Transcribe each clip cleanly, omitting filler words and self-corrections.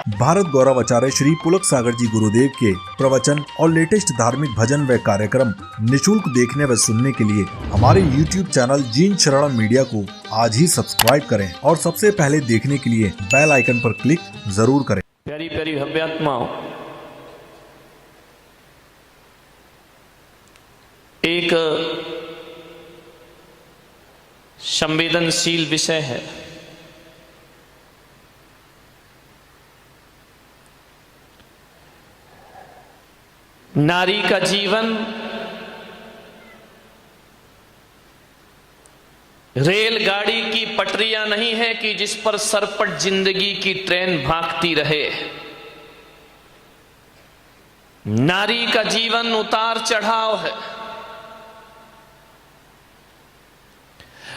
भारत गौरव आचार्य श्री पुलक सागर जी गुरुदेव के प्रवचन और लेटेस्ट धार्मिक भजन व कार्यक्रम निशुल्क देखने व सुनने के लिए हमारे YouTube चैनल जीन शरण मीडिया को आज ही सब्सक्राइब करें और सबसे पहले देखने के लिए बेल आइकन पर क्लिक जरूर करें। प्यारी प्यारी भव्यात्माओं, एक संवेदनशील विषय है। नारी का जीवन रेलगाड़ी की पटरियां नहीं है कि जिस पर सरपट जिंदगी की ट्रेन भागती रहे। नारी का जीवन उतार चढ़ाव है।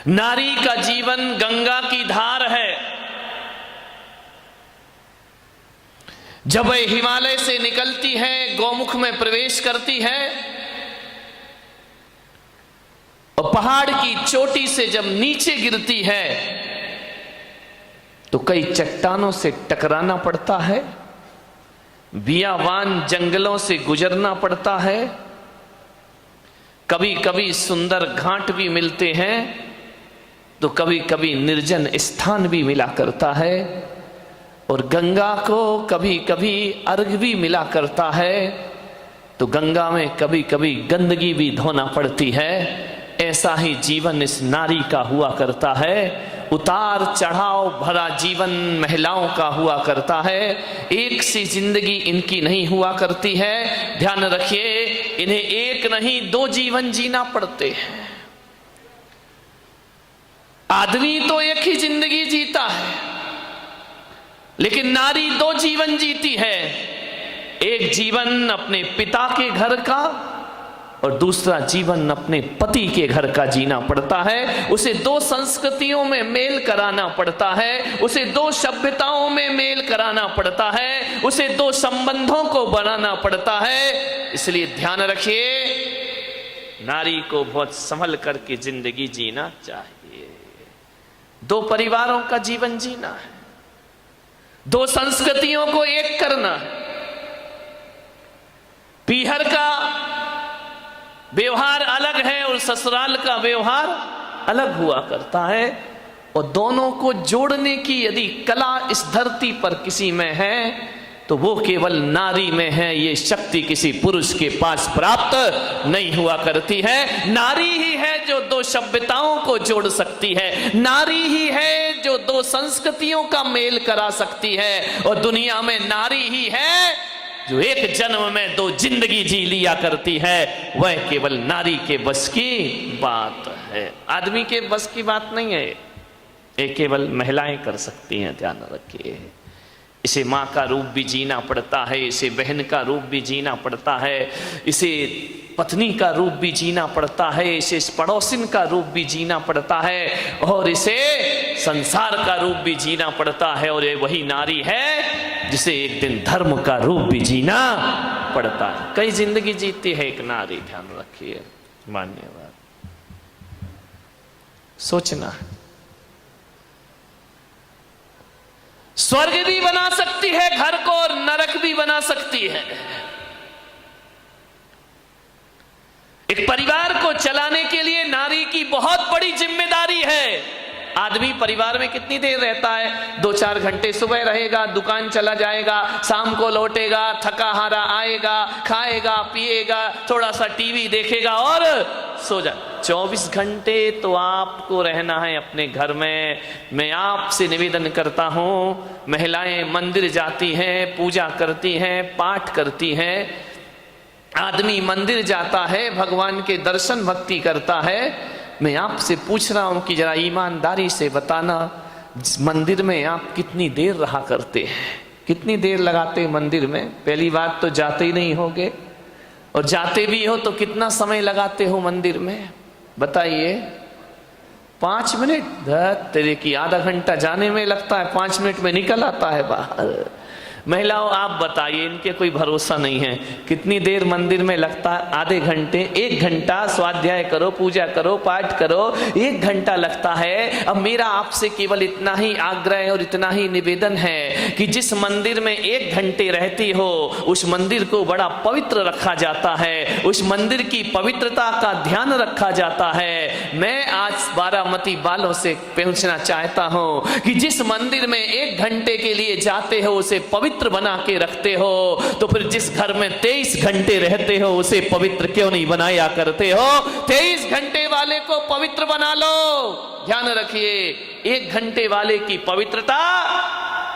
नारी का जीवन गंगा की धार है। जब वह हिमालय से निकलती है, गौमुख में प्रवेश करती है और पहाड़ की चोटी से जब नीचे गिरती है तो कई चट्टानों से टकराना पड़ता है, बियावान जंगलों से गुजरना पड़ता है, कभी कभी सुंदर घाट भी मिलते हैं तो कभी कभी निर्जन स्थान भी मिला करता है, और गंगा को कभी कभी अर्घ भी मिला करता है तो गंगा में कभी कभी गंदगी भी धोना पड़ती है। ऐसा ही जीवन इस नारी का हुआ करता है। उतार चढ़ाव भरा जीवन महिलाओं का हुआ करता है। एक सी जिंदगी इनकी नहीं हुआ करती है। ध्यान रखिए, इन्हें एक नहीं दो जीवन जीना पड़ते हैं। आदमी तो एक ही जिंदगी जीता है, लेकिन नारी दो जीवन जीती है। एक जीवन अपने पिता के घर का और दूसरा जीवन अपने पति के घर का जीना पड़ता है। उसे दो संस्कृतियों में मेल कराना पड़ता है, उसे दो सभ्यताओं में मेल कराना पड़ता है, उसे दो संबंधों को बनाना पड़ता है। इसलिए ध्यान रखिए, नारी को बहुत संभल करके जिंदगी जीना चाहिए। दो परिवारों का जीवन जीना है, दो संस्कृतियों को एक करना है। पीहर का व्यवहार अलग है और ससुराल का व्यवहार अलग हुआ करता है, और दोनों को जोड़ने की यदि कला इस धरती पर किसी में है तो वो केवल नारी में है। ये शक्ति किसी पुरुष के पास प्राप्त नहीं हुआ करती है। नारी ही है जो दो सभ्यताओं को जोड़ सकती है, नारी ही है जो दो संस्कृतियों का मेल करा सकती है, और दुनिया में नारी ही है जो एक जन्म में दो जिंदगी जी लिया करती है। वह केवल नारी के बस की बात है, आदमी के बस की बात नहीं है। ये केवल महिलाएं कर सकती हैं। ध्यान रखिए, इसे माँ का रूप भी जीना पड़ता है, इसे बहन का रूप भी जीना पड़ता है, इसे पत्नी का रूप भी जीना पड़ता है, इसे पड़ोसिन का रूप भी जीना पड़ता है, और इसे संसार का रूप भी जीना पड़ता है। और ये वही नारी है जिसे एक दिन धर्म का रूप भी जीना पड़ता है। कई जिंदगी जीती है एक नारी। ध्यान रखिए, मान्यवाद सोचना। स्वर्ग भी बना सकती है घर को और नरक भी बना सकती है। एक परिवार को चलाने के लिए नारी की बहुत बड़ी जिम्मेदारी है। आदमी परिवार में कितनी देर रहता है? 2-4 घंटे। सुबह रहेगा, दुकान चला जाएगा, शाम को लौटेगा, थका हारा आएगा, खाएगा पिएगा, थोड़ा सा टीवी देखेगा और सो जा। 24 घंटे तो आपको रहना है अपने घर में। मैं आपसे निवेदन करता हूं, महिलाएं मंदिर जाती हैं, पूजा करती हैं, पाठ करती हैं। आदमी मंदिर जाता है, भगवान के दर्शन भक्ति करता है। मैं आपसे पूछ रहा हूं कि जरा ईमानदारी से बताना, मंदिर में आप कितनी देर रहा करते हैं? कितनी देर लगाते मंदिर में? पहली बात तो जाते ही नहीं होगे, और जाते भी हो तो कितना समय लगाते हो मंदिर में? बताइए। 5 मिनट? तेरे की आधा घंटा जाने में लगता है, 5 मिनट में निकल आता है बाहर। महिलाओं आप बताइए, इनके कोई भरोसा नहीं है। कितनी देर मंदिर में लगता है? आधे घंटे, 1 घंटा स्वाध्याय करो, पूजा करो, पाठ करो, 1 घंटा लगता है। अब मेरा आपसे केवल इतना ही आग्रह और इतना ही निवेदन है कि जिस मंदिर में 1 घंटे रहती हो उस मंदिर को बड़ा पवित्र रखा जाता है, उस मंदिर की पवित्रता का ध्यान रखा जाता है। मैं आज बारामती वालों से पूछना चाहता हूं कि जिस मंदिर में 1 घंटे के लिए जाते हो उसे पवित्र बना के रखते हो, तो फिर जिस घर में 23 घंटे रहते हो उसे पवित्र क्यों नहीं बनाया करते हो? 23 घंटे वाले को पवित्र बना लो। ध्यान रखिए, 1 घंटे वाले की पवित्रता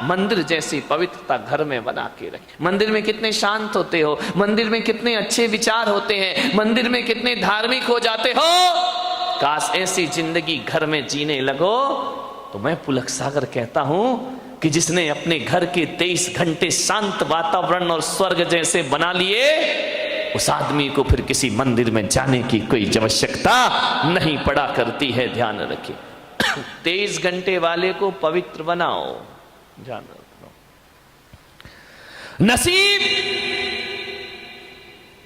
मंदिर जैसी पवित्रता घर में बना के रखे। मंदिर में कितने शांत होते हो, मंदिर में कितने अच्छे विचार होते हैं, मंदिर में कितने धार्मिक हो जाते हो। काश ऐसी जिंदगी घर में जीने लगो। तो मैं पुलक सागर कहता हूं कि जिसने अपने घर के 23 घंटे शांत वातावरण और स्वर्ग जैसे बना लिए, उस आदमी को फिर किसी मंदिर में जाने की कोई आवश्यकता नहीं पड़ा करती है। ध्यान रखिए, 23 घंटे वाले को पवित्र बनाओ। ध्यान रखो, नसीब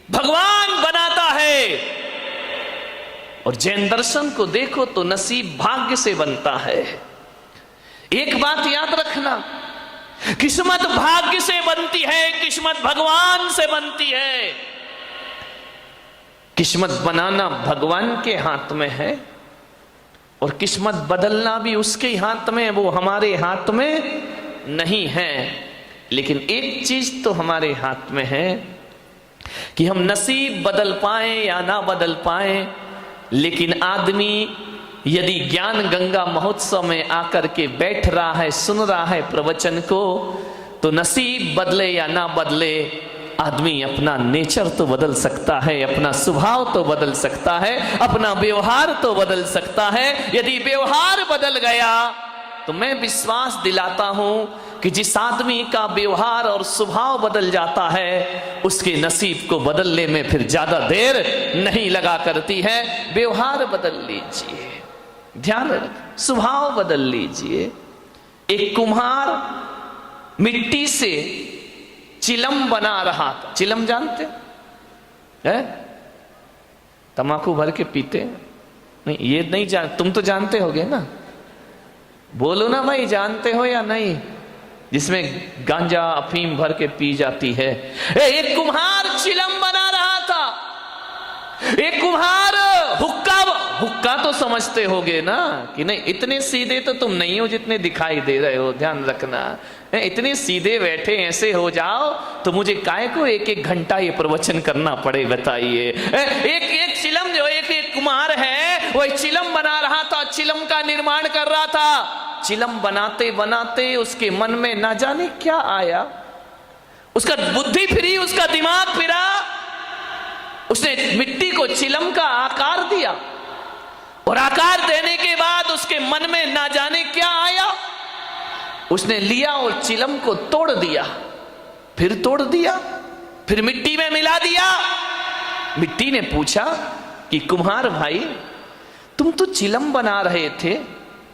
भगवान बनाता है। और जैन दर्शन को देखो तो नसीब भाग्य से बनता है। एक बात याद रखना, किस्मत भाग्य से बनती है, किस्मत भगवान से बनती है। किस्मत बनाना भगवान के हाथ में है और किस्मत बदलना भी उसके हाथ में, वो हमारे हाथ में नहीं है। लेकिन एक चीज तो हमारे हाथ में है कि हम नसीब बदल पाए या ना बदल पाए, लेकिन आदमी यदि ज्ञान गंगा महोत्सव में आकर के बैठ रहा है, सुन रहा है प्रवचन को, तो नसीब बदले या ना बदले, आदमी अपना नेचर तो बदल सकता है, अपना स्वभाव तो बदल सकता है, अपना व्यवहार तो बदल सकता है। यदि व्यवहार बदल गया तो मैं विश्वास दिलाता हूं कि जिस आदमी का व्यवहार और स्वभाव बदल जाता है उसके नसीब को बदलने में फिर ज्यादा देर नहीं लगा करती है। व्यवहार बदल लीजिए, ध्यान रख, स्वभाव बदल लीजिए। एक कुम्हार मिट्टी से चिलम बना रहा था। चिलम जानते हैं? तंबाकू भर के पीते नहीं? ये नहीं जान, तुम तो जानते होगे ना, बोलो ना भाई, जानते हो या नहीं? जिसमें गांजा अफीम भर के पी जाती है। एक कुम्हार चिलम बना रहा था। एक कुम्हार हुक्का तो समझते होगे ना कि नहीं? इतने सीधे तो तुम नहीं हो जितने दिखाई दे रहे हो। ध्यान रखना, इतने सीधे बैठे ऐसे हो जाओ तो मुझे काहे को 1-1 घंटा ये प्रवचन करना पड़े, बताइए। एक चिलम जो एक कुम्हार है वो चिलम बना रहा था, चिलम का निर्माण कर रहा था। चिलम बनाते बनाते उसके मन में ना जाने क्या आया, उसका बुद्धि फिरी, उसका दिमाग फिरा, उसने मिट्टी को चिलम का आकार दिया और आकार देने के बाद उसके मन में ना जाने क्या आया, उसने लिया और चिलम को तोड़ दिया, फिर तोड़ दिया, फिर मिट्टी में मिला दिया। मिट्टी ने पूछा कि कुम्हार भाई, तुम तो चिलम बना रहे थे,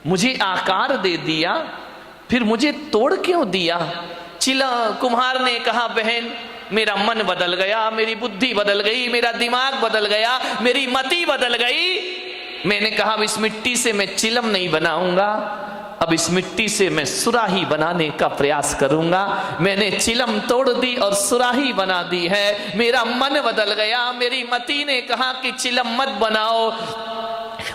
मुझे आकार दे दिया, फिर मुझे तोड़ क्यों दिया? कुम्हार ने कहा, बहन मेरा मन बदल गया, मेरी बुद्धि बदल गई, मेरा दिमाग बदल गया, मेरी मति बदल गई। मैंने कहा अब इस मिट्टी से मैं चिलम नहीं बनाऊंगा, अब इस मिट्टी से मैं सुराही बनाने का प्रयास करूंगा। मैंने चिलम तोड़ दी और सुराही बना दी है। मेरा मन बदल गया, मेरी मति ने कहा कि चिलम मत बनाओ,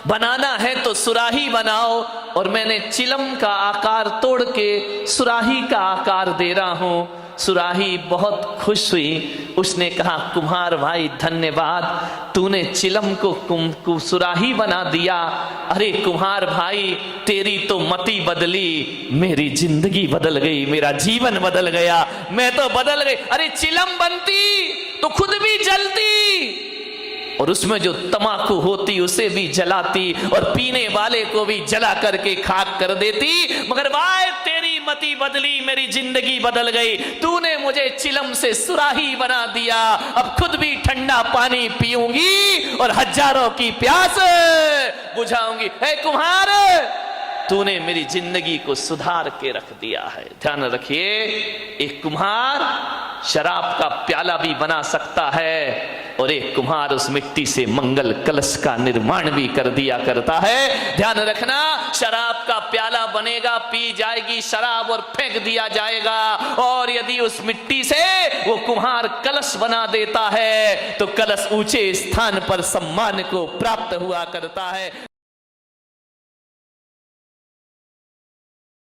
बनाना है तो सुराही बनाओ, और मैंने चिलम का आकार तोड़ के सुराही का आकार दे रहा हूं। सुराही बहुत खुश हुई, उसने कहा कुम्हार भाई धन्यवाद, तूने चिलम को सुराही बना दिया। अरे कुम्हार भाई, तेरी तो मति बदली, मेरी जिंदगी बदल गई, मेरा जीवन बदल गया, मैं तो बदल गई। अरे चिलम बनती तो खुद भी जलती और उसमें जो तमाकू होती उसे भी जलाती और पीने वाले को भी जला करके खाक कर देती। मगर भाई तेरी मति बदली, मेरी जिंदगी बदल गई, तूने मुझे चिलम से सुराही बना दिया, अब खुद भी ठंडा पानी पीऊंगी और हजारों की प्यास बुझाऊंगी। हे कुम्हार, तूने मेरी जिंदगी को सुधार के रख दिया है। ध्यान रखिए, एक कुम्हार शराब का प्याला भी बना सकता है और एक कुम्हार उस मिट्टी से मंगल कलश का निर्माण भी कर दिया करता है। ध्यान रखना, शराब का प्याला बनेगा, पी जाएगी शराब और फेंक दिया जाएगा, और यदि उस मिट्टी से वो कुम्हार कलश बना देता है तो कलश ऊंचे स्थान पर सम्मान को प्राप्त हुआ करता है।